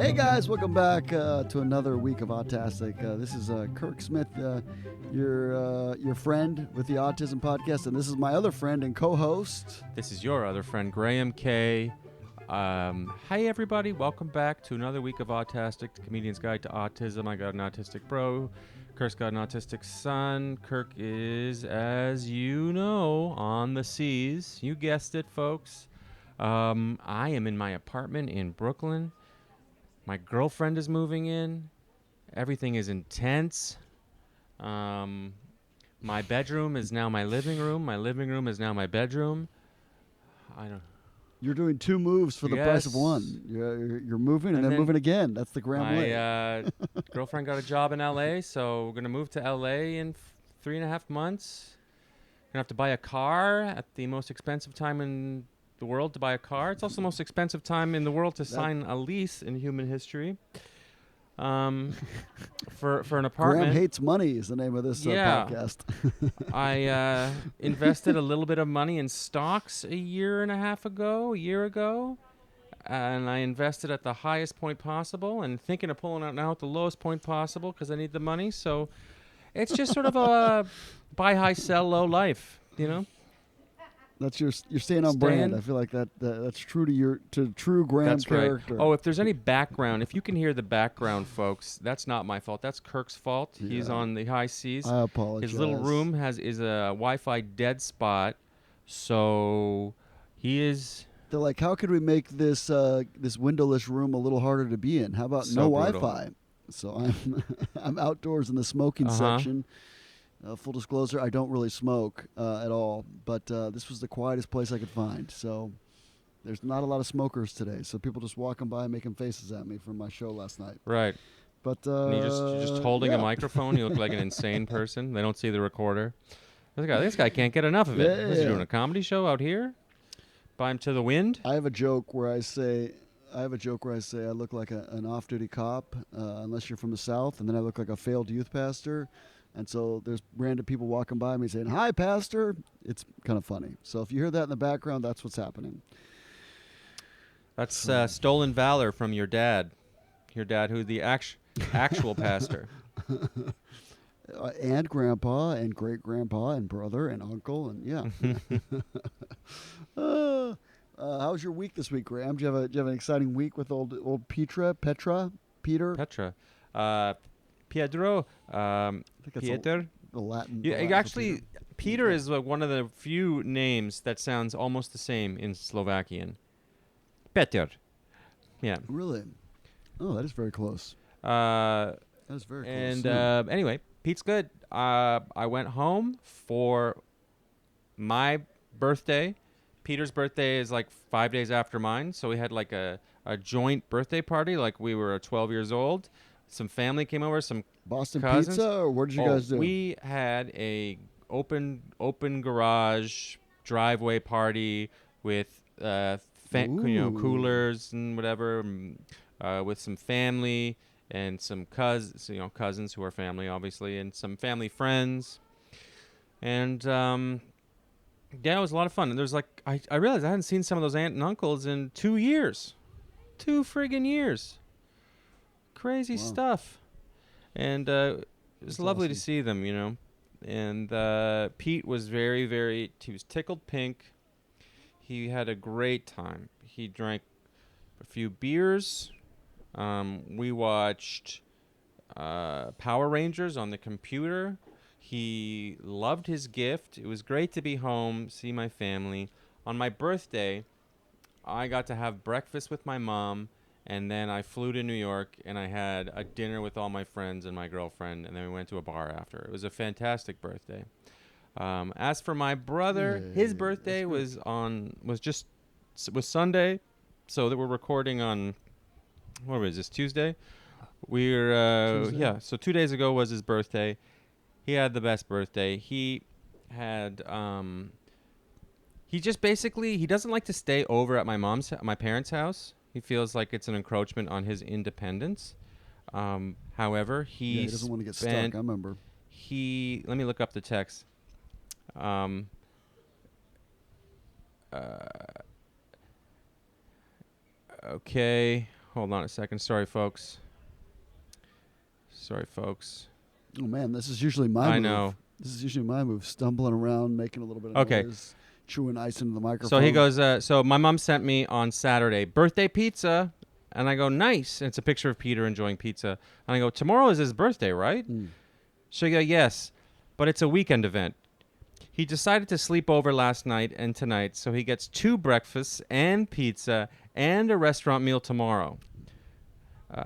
Hey guys, welcome back to another week of Autastic. This is Kirk Smith, your friend with the Autism Podcast, and this is my other friend and co-host. This is your other friend, Graham K. Hey everybody, welcome back to another week of Autastic, the Comedian's Guide to Autism. I got an autistic bro. Kirk's got an autistic son. Kirk is, as you know, on the seas. You guessed it, folks. I am in my apartment in Brooklyn. My girlfriend is moving in. Everything is intense. My bedroom is now my living room. My living room is now my bedroom. You're doing two moves for the price of one. You're moving and then moving again. That's the Graham way. My girlfriend got a job in L.A., so we're going to move to L.A. in 3.5 months. Going to have to buy a car at the most expensive time in the world to buy a car. It's also the most expensive time in the world to sign a lease in human history. For an apartment. Graham Hates Money is the name of this podcast. I invested a little bit of money in stocks a year ago, and I invested at the highest point possible and thinking of pulling out now at the lowest point possible because I need the money. So it's just sort of a buy high, sell low life, you know? That's you're staying on brand. I feel like that's true to true Graham character. Right. Oh, if there's any background, if you can hear the background, folks, that's not my fault. That's Kirk's fault. Yeah. He's on the high seas. I apologize. His little room is a Wi-Fi dead spot, so he is. They're like, how could we make this this windowless room a little harder to be in? How about no Wi-Fi? So I'm outdoors in the smoking section. Full disclosure, I don't really smoke at all, but this was the quietest place I could find. So there's not a lot of smokers today. So people just walking by making faces at me from my show last night. Right. But and you're just holding a microphone. You look like an insane person. They don't see the recorder. This guy can't get enough of it. Yeah. Is he doing a comedy show out here? By him to the wind? I have a joke where I say I look like an off-duty cop unless you're from the South, and then I look like a failed youth pastor. And so there's random people walking by me saying, "Hi, Pastor." It's kind of funny. So if you hear that in the background, that's what's happening. That's stolen valor from your dad. Your dad, who's the actual pastor. And grandpa and great-grandpa and brother and uncle. And yeah. How's your week this week, Graham? Do you have an exciting week with old Peter? Pedro. I think that's Pieter. The Latin. Actually, Peter is one of the few names that sounds almost the same in Slovakian. Peter. Yeah. Really? Oh, that is very close. That is very close. And anyway, Pete's good. I went home for my birthday. Peter's birthday is like 5 days after mine, so we had like a joint birthday party, like we were 12 years old. Some family came over, some Boston cousins. Pizza, or what did you guys do? We had a open garage driveway party with coolers and whatever, with some family and some cousins who are family obviously, and some family friends, and it was a lot of fun. And there's like I realized I hadn't seen some of those aunt and uncles in 2 years, 2 friggin' years. Crazy stuff. And it was lovely to see them, you know. And Pete was he was tickled pink. He had a great time. He drank a few beers. We watched Power Rangers on the computer. He loved his gift. It was great to be home, see my family. On my birthday, I got to have breakfast with my mom. And then I flew to New York, and I had a dinner with all my friends and my girlfriend, and then we went to a bar after. It was a fantastic birthday. As for my brother, his birthday was Sunday, so that we're recording on, what was this, Tuesday? Tuesday. So 2 days ago was his birthday. He had the best birthday. He had, he just basically, he doesn't like to stay over at my parents' house. He feels like it's an encroachment on his independence. However, he doesn't want to get stuck. I remember. Let me look up the text. Okay, Hold on a second. Sorry, folks. Oh man, this is usually my move. I know. This is usually my move. Stumbling around, making a little bit of noise, chewing ice into the microphone. So he goes, so my mom sent me on Saturday, birthday pizza. And I go, nice. And it's a picture of Peter enjoying pizza. And I go, tomorrow is his birthday, right? So you go, yes, but it's a weekend event. He decided to sleep over last night and tonight, so he gets 2 breakfasts and pizza and a restaurant meal tomorrow.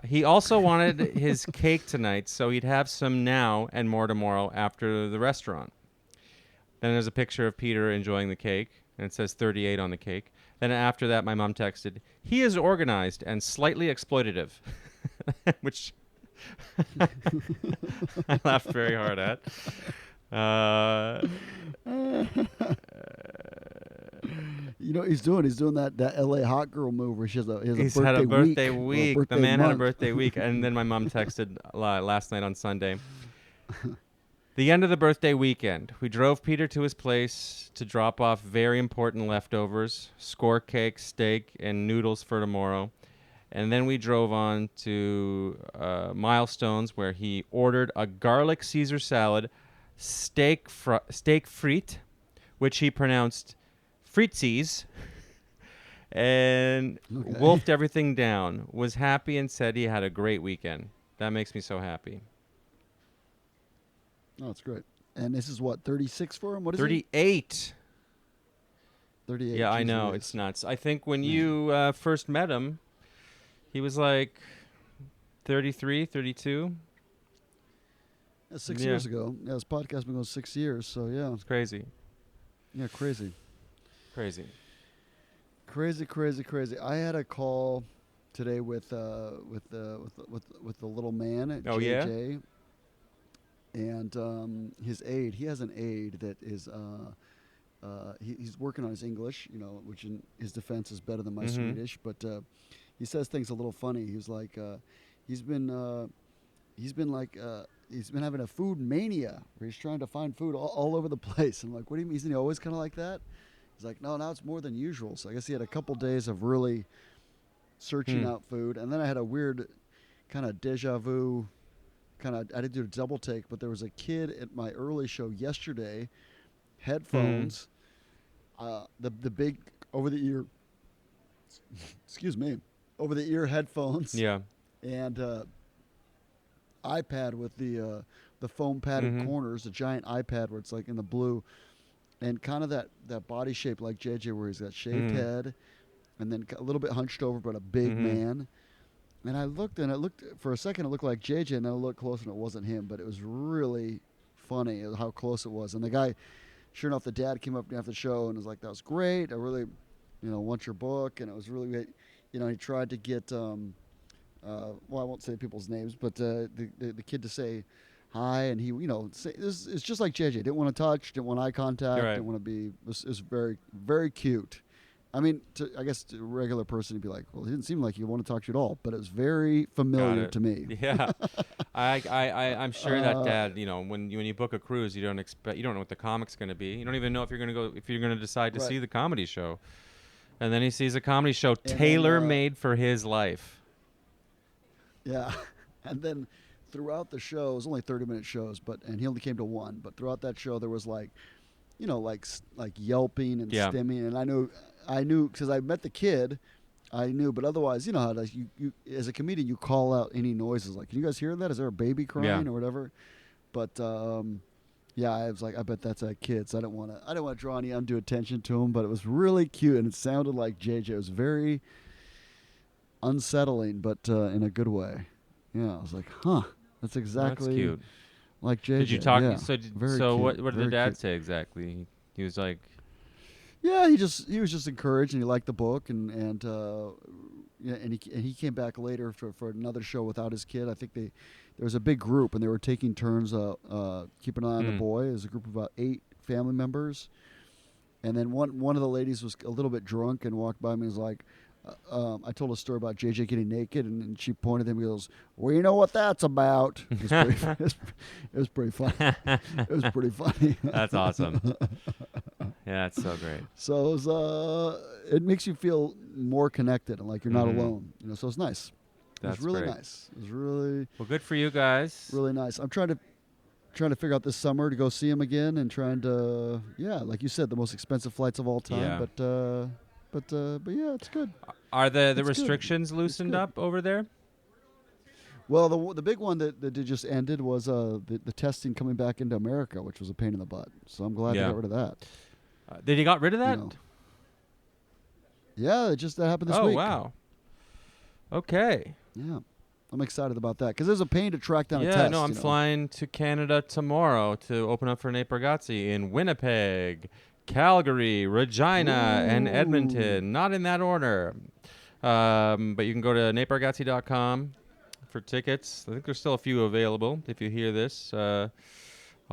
He also wanted his cake tonight, so he'd have some now and more tomorrow after the restaurant. Then there's a picture of Peter enjoying the cake, and it says 38 on the cake. Then after that, my mom texted, he is organized and slightly exploitative, which I laughed very hard at. You know what he's doing? He's doing that LA hot girl move where he has a He's birthday had a birthday week. week. The man month. had a birthday week. And then my mom texted last night on Sunday. The end of the birthday weekend, we drove Peter to his place to drop off very important leftovers, score cake, steak, and noodles for tomorrow. And then we drove on to Milestones, where he ordered a garlic Caesar salad, steak frite, which he pronounced fritsies, and wolfed everything down. Was happy and said he had a great weekend. That makes me so happy. Oh, that's great. And this is what, 36 for him? What is 38. 38. Yeah, I know. It's nuts. I think when you first met him, he was like 33, 32. 6 years ago. Yeah, this podcast has been going 6 years, so yeah. It's crazy. Yeah, crazy. Crazy. I had a call today with the little man at JJ. And his aide, he has an aide that is, he's working on his English, which in his defense is better than my Swedish. But he says things a little funny. He was like, he's been having a food mania where he's trying to find food all over the place. I'm like, what do you mean? Isn't he always kind of like that? He's like, no, now it's more than usual. So I guess he had a couple days of really searching out food. And then I had a weird kind of deja vu. I didn't do a double take, but there was a kid at my early show yesterday, headphones, the big over-the-ear, over-the-ear headphones. Yeah. And iPad with the foam padded corners, the giant iPad where it's like in the blue, and kind of that body shape like JJ where he's got shaved head, and then a little bit hunched over, but a big man. And I looked, for a second, it looked like JJ, and then I looked closer, and it wasn't him. But it was really funny how close it was. And the guy, sure enough, the dad came up after the show and was like, that was great. I really, want your book. And it was really great. He tried to get, well, I won't say people's names, but the kid to say hi. And he, it's just like JJ. Didn't want to touch, didn't want eye contact, didn't want to be, it was very, very cute. I mean, I guess to a regular person, he'd be like, well, he didn't seem like he wanted to talk to you at all, but it was very familiar to me. Yeah. I'm sure that dad, when you book a cruise, you don't know what the comic's going to be. You don't even know if you're going to decide to see the comedy show. And then he sees a comedy show tailor-made for his life. Yeah. And then throughout the show, it was only 30-minute shows, and he only came to one. But throughout that show, there was like yelping and stimming. And I knew because I met the kid, I knew, but otherwise, how it is, you as a comedian, you call out any noises. Like, can you guys hear that? Is there a baby crying or whatever? But I was like, I bet that's that kid. So I didn't want to draw any undue attention to him, but it was really cute and it sounded like JJ. It was very unsettling, but in a good way. Yeah, I was like, that's exactly that's cute. Like JJ. Did you talk? Yeah, so what did the dad say exactly? He was like. Yeah, he was just encouraged, and he liked the book, and he came back later for another show without his kid. I think there was a big group, and they were taking turns keeping an eye on the boy. It was a group of about 8 family members, and then one of the ladies was a little bit drunk and walked by me and was like, I told a story about JJ getting naked, and she pointed at him and goes, "Well, you know what that's about." It was pretty funny. It was pretty funny. That's awesome. Yeah, it's so great. So it makes you feel more connected and like you're not alone. So it's nice. That's it was really great. nice. It was really well. Good for you guys. Really nice. I'm trying to figure out this summer to go see him again, and trying to like you said, the most expensive flights of all time. Yeah. But yeah, it's good. Are the It's restrictions good. loosened up over there? Well, the big one that just ended was the testing coming back into America, which was a pain in the butt. So I'm glad they got rid of that. They got rid of that? Yeah, that happened this week. week. Oh, wow. Okay. Yeah. I'm excited about that because there's a pain to track down a test. Yeah, no, I'm flying to Canada tomorrow to open up for Nate Bargatze in Winnipeg, Calgary, Regina, and Edmonton. Not in that order. But you can go to natebargatze.com for tickets. I think there's still a few available. If you hear this, I'll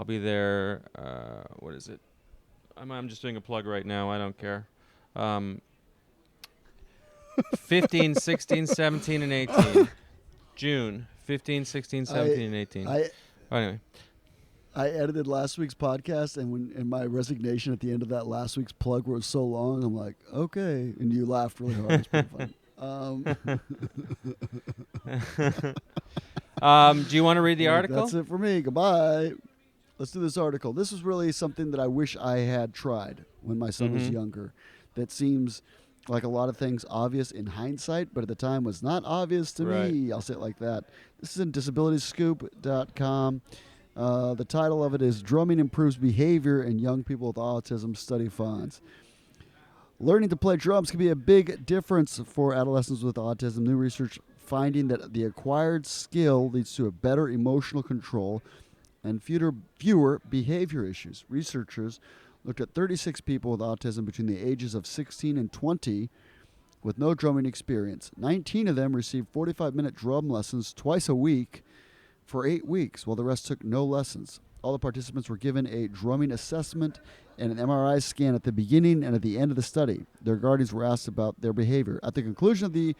be there. What is it? I'm just doing a plug right now. I don't care. 15, 16, 17, and 18. June 15, 16, 17, and 18. Anyway. I edited last week's podcast, and my resignation at the end of that last week's plug was so long, I'm like, okay. And you laughed really hard. It's pretty funny. Do you want to read the article? That's it for me. Goodbye. Let's do this article. This is really something that I wish I had tried when my son was younger. That seems like a lot of things obvious in hindsight, but at the time was not obvious to me. I'll say it like that. This is in disabilityscoop.com. The title of it is Drumming Improves Behavior in Young People with Autism Study Finds. Learning to play drums can be a big difference for adolescents with autism. New research finding that the acquired skill leads to a better emotional control and fewer behavior issues. Researchers looked at 36 people with autism between the ages of 16 and 20 with no drumming experience. 19 of them received 45-minute drum lessons twice a week for 8 weeks, while the rest took no lessons. All the participants were given a drumming assessment and an MRI scan at the beginning and at the end of the study. Their guardians were asked about their behavior. At the conclusion of the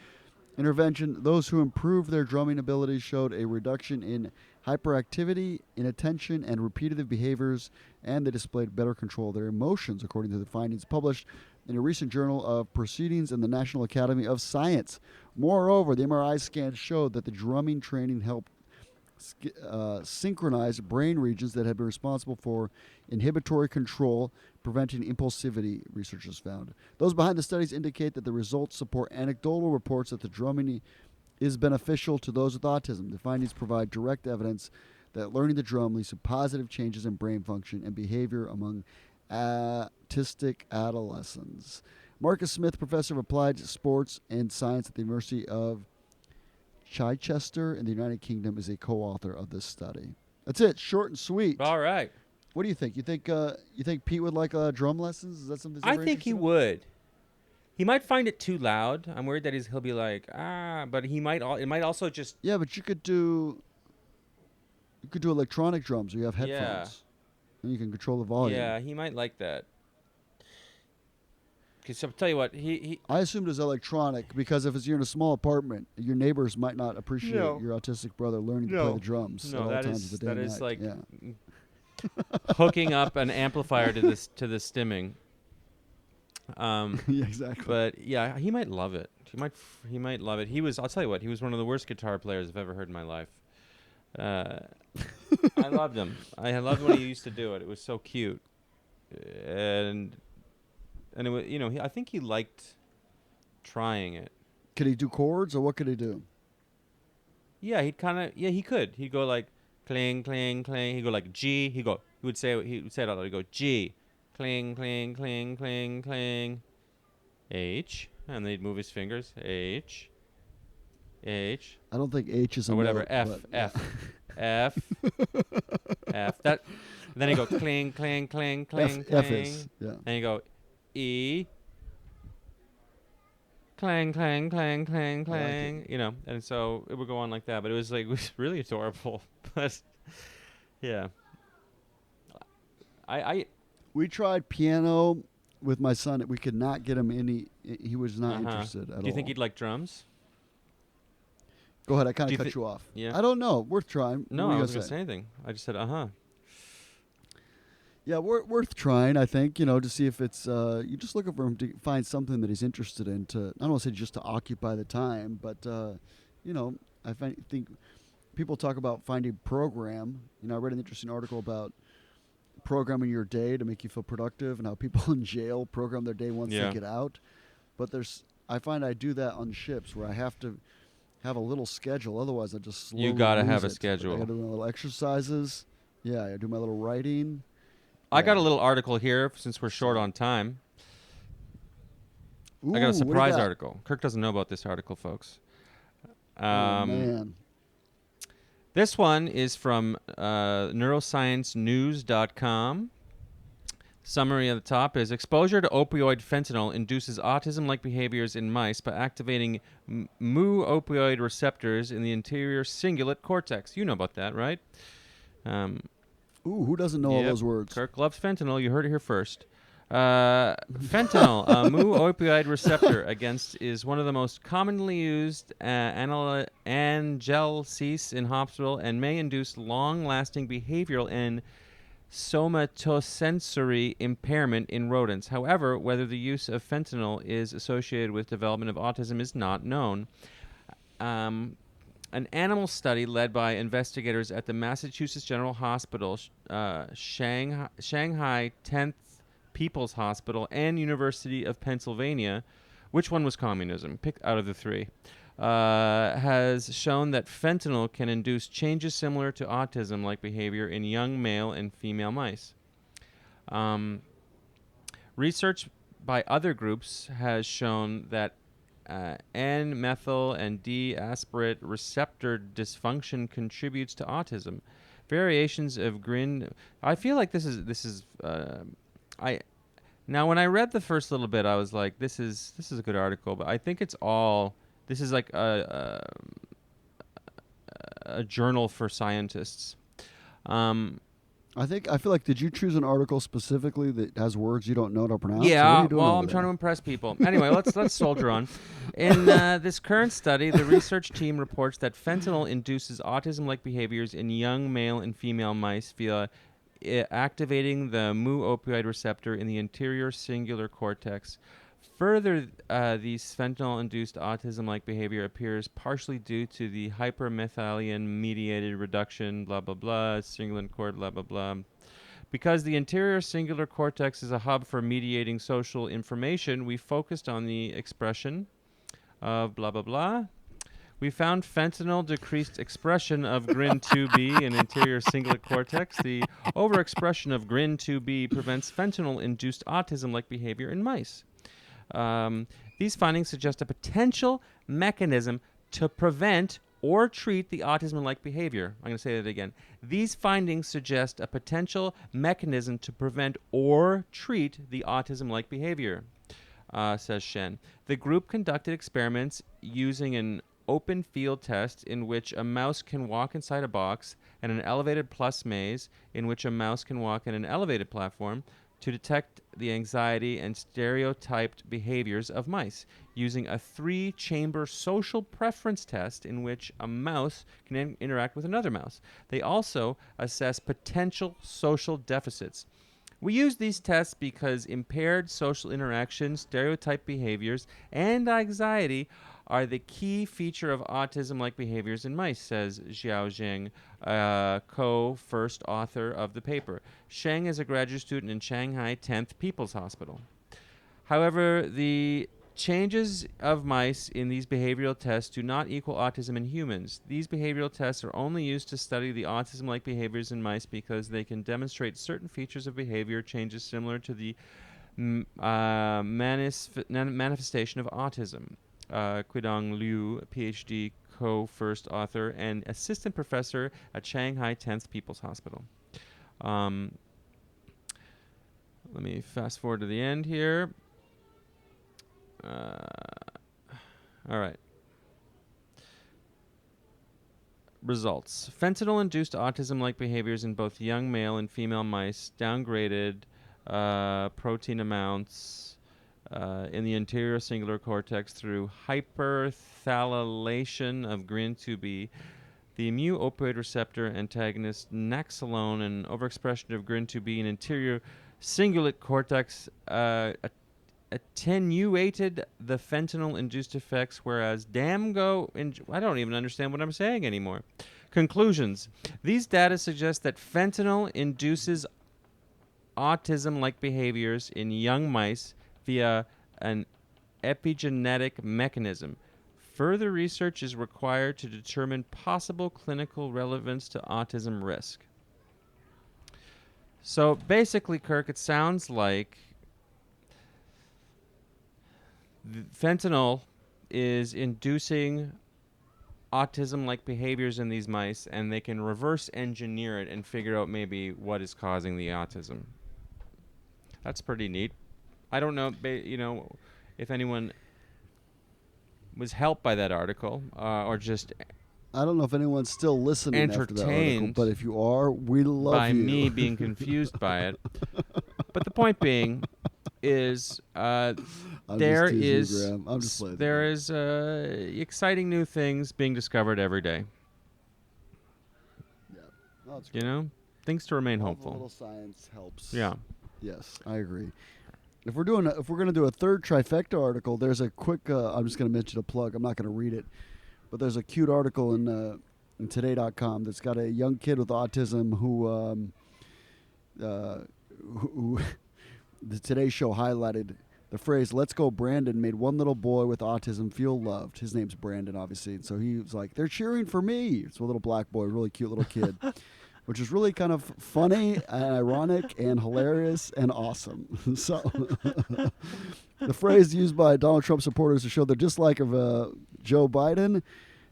intervention, those who improved their drumming abilities showed a reduction in hyperactivity, inattention, and repetitive behaviors, and they displayed better control of their emotions, according to the findings published in a recent journal of Proceedings in the National Academy of Science. Moreover, the MRI scans showed that the drumming training helped synchronize brain regions that had been responsible for inhibitory control, preventing impulsivity, researchers found. Those behind the studies indicate that the results support anecdotal reports that the drumming is beneficial to those with autism. The findings provide direct evidence that learning the drum leads to positive changes in brain function and behavior among autistic adolescents. Marcus Smith, professor of applied sports and science at the University of Chichester in the United Kingdom, is a co-author of this study. That's it. Short and sweet. All right. What do you think? You think Pete would like drum lessons? Is that something? I think he would. He might find it too loud. I'm worried that he'll be like, but he might. It might also just. Yeah, but you could do electronic drums where you have headphones, and you can control the volume. Yeah, he might like that. Because I'll tell you what, I assumed it was electronic because if you're in a small apartment, your neighbors might not appreciate your autistic brother learning to play the drums at all times of the day. That is night. like hooking up an amplifier to the stimming. Yeah, exactly. But yeah, he might love it. He might love it. I'll tell you what, he was one of the worst guitar players I've ever heard in my life. I loved him. I loved when he used to do it. It was so cute. And it was, I think he liked trying it. Could he do chords, or what could he do? Yeah, he could. He'd go like cling, cling, cling. He'd go like G. He would say it out loud. He'd go G, cling, cling, cling, cling, cling, H, and then he'd move his fingers. H. I don't think H is a or whatever. note, F. Yeah. F. F. That. Then he go cling, cling, cling, cling, F cling. is, yeah. And you go E. Clang, clang, clang, clang, clang. Like and so it would go on like that. But it was really adorable. But yeah, we tried piano with my son, we could not get him any. He was not interested at all. Do you think he'd like drums? Go ahead. I kind of cut you off. Yeah. I don't know. Worth trying. No, I wasn't going to say anything. I just said, Yeah, worth trying, I think, to see if it's, you're just looking for him to find something that he's interested in to, I don't want to say just to occupy the time, but, I think people talk about finding program. I read an interesting article about programming your day to make you feel productive and how people in jail program their day once they get out. But I find I do that on ships where I have to have a little schedule. Otherwise, I just slowly You got to have a it. schedule. I got to do my little exercises. Yeah, I do my little writing. I got a little article here since we're short on time. Ooh, I got a surprise article. Kirk doesn't know about this article, folks. Oh, man. This one is from neurosciencenews.com. Summary at the top is exposure to opioid fentanyl induces autism-like behaviors in mice by activating mu opioid receptors in the anterior cingulate cortex. You know about that, right? Who doesn't know all those words? Kirk loves fentanyl. You heard it here first. Fentanyl, a mu opioid receptor is one of the most commonly used analgesics in hospital and may induce long-lasting behavioral and somatosensory impairment in rodents. However, whether the use of fentanyl is associated with development of autism is not known. An animal study led by investigators at the Massachusetts General Hospital, Shanghai 10th People's Hospital, and University of Pennsylvania, which one was communism? Pick out of the three. Has shown that fentanyl can induce changes similar to autism-like behavior in young male and female mice. Research by other groups has shown that N-methyl and D-aspartate receptor dysfunction contributes to autism. Variations of grin. I feel like this is. Now when I read the first little bit, I was like, this is a good article, but I think it's all. This is like a journal for scientists. I feel like, did you choose an article specifically that has words you don't know how to pronounce? Yeah, well, I'm trying to impress people. Anyway, let's soldier on. In this current study, the research team reports that fentanyl induces autism-like behaviors in young male and female mice via activating the mu opioid receptor in the anterior cingulate cortex. Further, these fentanyl-induced autism-like behavior appears partially due to the hypermethylation-mediated reduction, blah, blah, blah, cingulate cord, blah, blah, blah. Because the anterior cingulate cortex is a hub for mediating social information, we focused on the expression of blah, blah, blah. We found fentanyl decreased expression of GRIN2B in anterior cingulate cortex. The overexpression of GRIN2B prevents fentanyl-induced autism-like behavior in mice. These findings suggest a potential mechanism to prevent or treat the autism-like behavior. I'm going to say that again. These findings suggest a potential mechanism to prevent or treat the autism-like behavior, says Shen. The group conducted experiments using an open field test in which a mouse can walk inside a box and an elevated plus maze in which a mouse can walk in an elevated platform to detect the anxiety and stereotyped behaviors of mice, using a 3-chamber social preference test in which a mouse can interact with another mouse. They also assess potential social deficits. We use these tests because impaired social interaction, stereotyped behaviors, and anxiety are the key feature of autism-like behaviors in mice, says Xiao Zheng, co-first author of the paper. Sheng is a graduate student in Shanghai 10th People's Hospital. However, the changes of mice in these behavioral tests do not equal autism in humans. These behavioral tests are only used to study the autism-like behaviors in mice because they can demonstrate certain features of behavior changes similar to the manifestation of autism. Qidong Liu, PhD, co-first author, and assistant professor at Shanghai 10th People's Hospital. Let me fast forward to the end here. All right. Results. Fentanyl-induced autism-like behaviors in both young male and female mice downgraded protein amounts in the anterior singular cortex through hyperthalatation of GRIN2B, the mu opioid receptor antagonist naxalone, and overexpression of GRIN2B in anterior cingulate cortex attenuated the fentanyl-induced effects, whereas Damgo... I don't even understand what I'm saying anymore. Conclusions. These data suggest that fentanyl induces autism-like behaviors in young mice via an epigenetic mechanism. Further research is required to determine possible clinical relevance to autism risk. So basically, Kirk, it sounds like fentanyl is inducing autism-like behaviors in these mice, and they can reverse engineer it and figure out maybe what is causing the autism. That's pretty neat. I don't know, if anyone was helped by that article or just I don't know if anyone's still listening after that article, entertained but if you are, we love by you. me being confused by it. But the point being is there is exciting new things being discovered every day. Yeah, no, it's great. Things to remain All hopeful. the little science helps. Yeah. Yes, I agree. If we're going to do a third trifecta article, there's a quick. I'm just going to mention a plug. I'm not going to read it, but there's a cute article in Today.com that's got a young kid with autism who the Today Show highlighted the phrase "Let's go, Brandon" made one little boy with autism feel loved. His name's Brandon, obviously, and so he was like, "They're cheering for me." It's a little black boy, really cute little kid. Which is really kind of funny and ironic and hilarious and awesome. So the phrase used by Donald Trump supporters to show their dislike of Joe Biden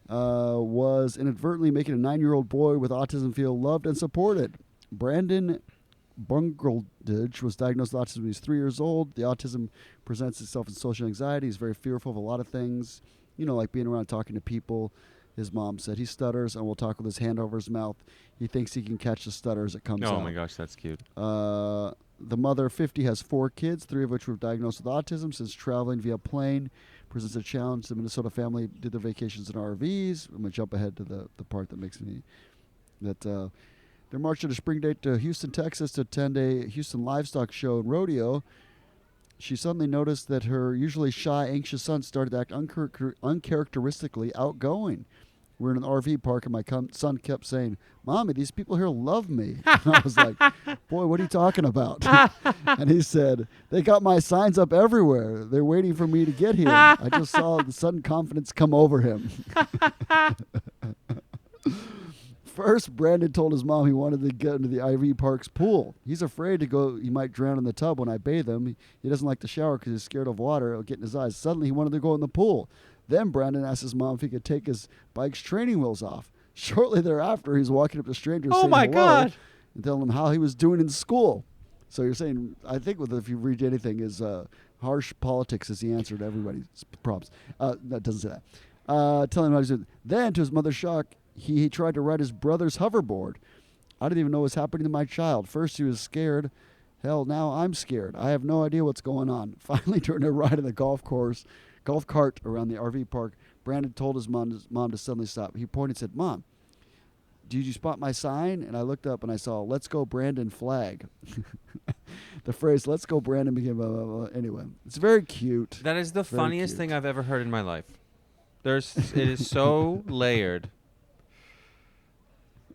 was inadvertently making a 9-year-old boy with autism feel loved and supported. Brandon Bungeldage was diagnosed with autism when he was 3 years old. The autism presents itself in social anxiety. He's very fearful of a lot of things, like being around talking to people. His mom said he stutters and will talk with his hand over his mouth. He thinks he can catch the stutter as it comes out. Oh, my gosh, that's cute. The mother, 50, has 4 kids, 3 of which were diagnosed with autism. Since traveling via plane presents a challenge, the Minnesota family did their vacations in RVs. I'm going to jump ahead to the part that makes me... They're marching to spring date to Houston, Texas to attend a Houston livestock show and rodeo. She suddenly noticed that her usually shy, anxious son started to act uncharacteristically outgoing. We're in an RV park, and my son kept saying, "Mommy, these people here love me." And I was like, "Boy, what are you talking about?" And he said, "They got my signs up everywhere. They're waiting for me to get here. I just saw the sudden confidence come over him." First, Brandon told his mom he wanted to get into the RV park's pool. He's afraid to go. He might drown in the tub when I bathe him. He doesn't like to shower because he's scared of water. It'll get in his eyes. Suddenly, he wanted to go in the pool. Then Brandon asked his mom if he could take his bike's training wheels off. Shortly thereafter, he's walking up to strangers saying hello God. and telling them how he was doing in school. So you're saying, I think if you read anything, is harsh politics is the answer to everybody's problems. That doesn't say that. Telling him how he's doing. Then, to his mother's shock, he tried to ride his brother's hoverboard. I didn't even know what was happening to my child. First, he was scared. Hell, now I'm scared. I have no idea what's going on. Finally, during a ride in the golf cart around the RV park, Brandon told his mom to suddenly stop. He pointed and said, "Mom, did you spot my sign?" And I looked up and I saw, "Let's go Brandon" flag. The phrase "Let's go Brandon" became blah, blah, blah. Anyway, it's very cute. That is the funniest thing I've ever heard in my life. It is so layered.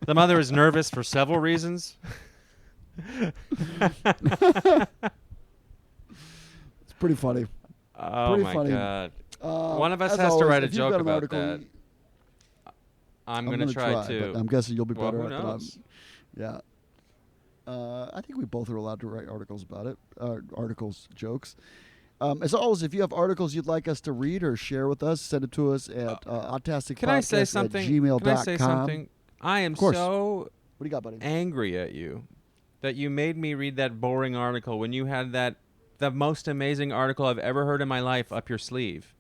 The mother is nervous for several reasons. It's pretty funny. Oh, pretty my funny. God. One of us has to write a joke about article, that. I'm going to try too. But I'm guessing you'll be better who at knows? it. Yeah. I think we both are allowed to write articles about it. Articles, jokes. As always, if you have articles you'd like us to read or share with us, send it to us at autasticpodcast@gmail.com. Can I say something? I am so What do you got, buddy? angry at you that you made me read that boring article when you had the most amazing article I've ever heard in my life up your sleeve.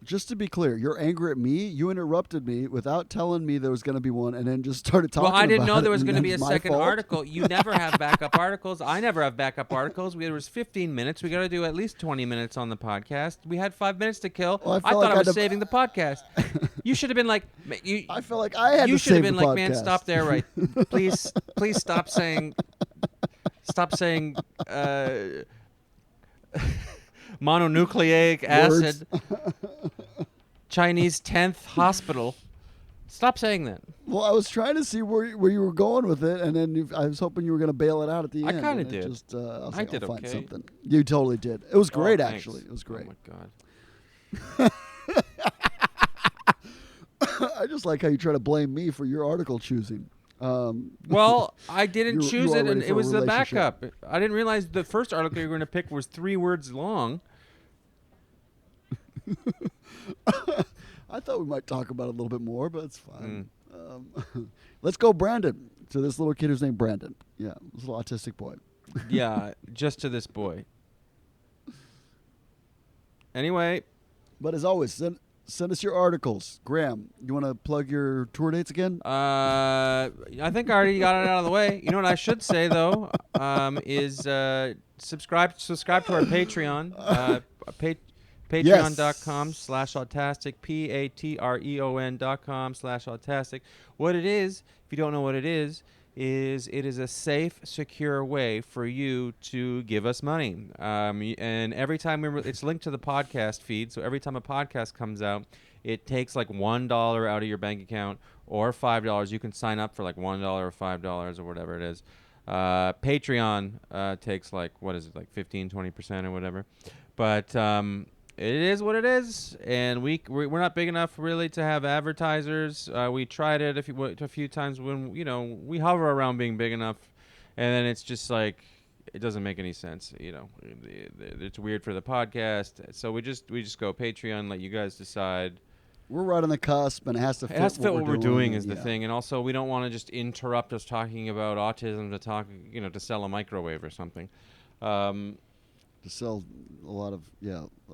Just to be clear, you're angry at me. You interrupted me without telling me there was going to be one, and then just started talking. Well, I didn't about know it, there was and going to be a that's my second fault? article. You never have backup articles. I never have backup articles. There was 15 minutes. We got to do at least 20 minutes on the podcast. We had 5 minutes to kill. Well, I thought I was saving the podcast. You should have been like, I felt like I had you to should have save been the like, man, podcast. stop there, right? Please stop saying mononucleic acid. Chinese 10th hospital. Stop saying that. Well, I was trying to see where you were going with it, and then I was hoping you were going to bail it out at the end. I kind of and did. Just, I was I like, did I'll find okay. something. You totally did. It was great, Thanks. actually. It was great. Oh, my God. I just like how you try to blame me for your article choosing. Well, I didn't choose you are it, and ready it for a was the relationship. backup. I didn't realize the first article you were going to pick was 3 words long. I thought we might talk about it a little bit more, but it's fine. Let's go, Brandon, to this little kid who's named Brandon. Yeah, this little autistic boy. Yeah, just to this boy. Anyway. But as always, send us your articles. Graham, you want to plug your tour dates again? I think I already got it out of the way. You know what I should say, though, is subscribe to our Patreon. Patreon.com/autastic, patreon.com/autastic. What it is, if you don't know what it is it is a safe, secure way for you to give us money. And every time it's linked to the podcast feed, so every time a podcast comes out, it takes like $1 out of your bank account or $5. You can sign up for like $1 or $5 or whatever it is. Patreon takes like, what is it, like 15-20% or whatever. But it is what it is, and we're not big enough really to have advertisers. We tried it a few times when we hover around being big enough, and then it's just like it doesn't make any sense. It's weird for the podcast, so we just go Patreon. Let you guys decide. We're right on the cusp, and it has to fit what we're doing is the thing, and also we don't want to just interrupt us talking about autism to talk, to sell a microwave or something. To sell a lot of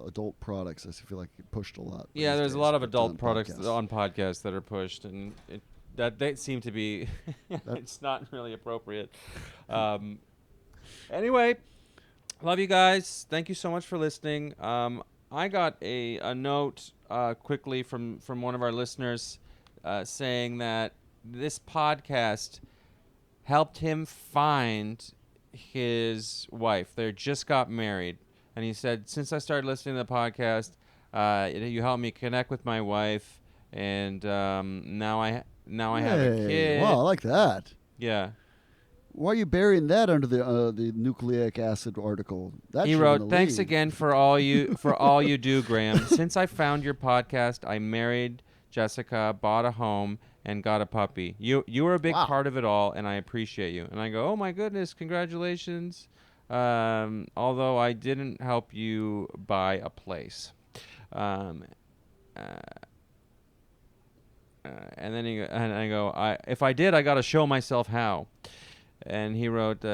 adult products. I feel like it pushed a lot. Yeah, there's a lot of adult products on podcasts that are pushed, and they seem to be it's not really appropriate. Anyway, love you guys. Thank you so much for listening. I got a note quickly from one of our listeners saying that this podcast helped him find his wife. They just got married, and he said, since I started listening to the podcast, you helped me connect with my wife, and now I have a kid. Wow, I like that. Yeah. Why are you burying that under the nucleic acid article? He wrote, "Thanks again for all you do, Graham. Since I found your podcast, I married Jessica, bought a home, and got a puppy. You were a big part of it all, and I appreciate you." And I go, "Oh my goodness, congratulations. Although I didn't help you buy a place." And then I go, "If I did, I got to show myself how." And he wrote,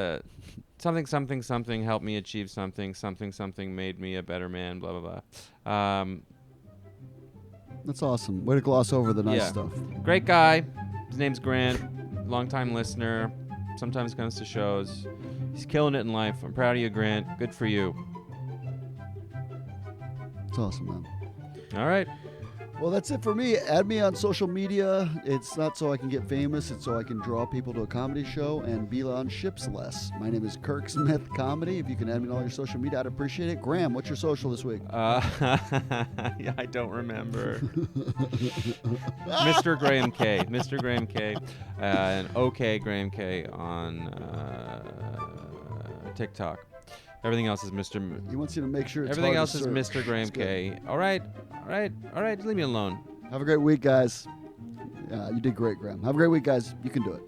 something helped me achieve something made me a better man, blah, blah, blah. That's awesome. Way to gloss over the nice stuff. Great guy. His name's Grant. Longtime listener. Sometimes comes to shows. He's killing it in life. I'm proud of you, Grant. Good for you. It's awesome, man. All right. Well, that's it for me. Add me on social media. It's not so I can get famous. It's so I can draw people to a comedy show and be on ships less. My name is Kirk Smith Comedy. If you can add me on all your social media, I'd appreciate it. Graham, what's your social this week? Yeah, I don't remember. Mr. Graham K. Mr. Graham K. And OK Graham K on TikTok. Everything else is Mr. He wants you to make sure it's Everything hard else to is search. Mr. Graham K. All right. Leave me alone. Have a great week, guys. You did great, Graham. Have a great week, guys. You can do it.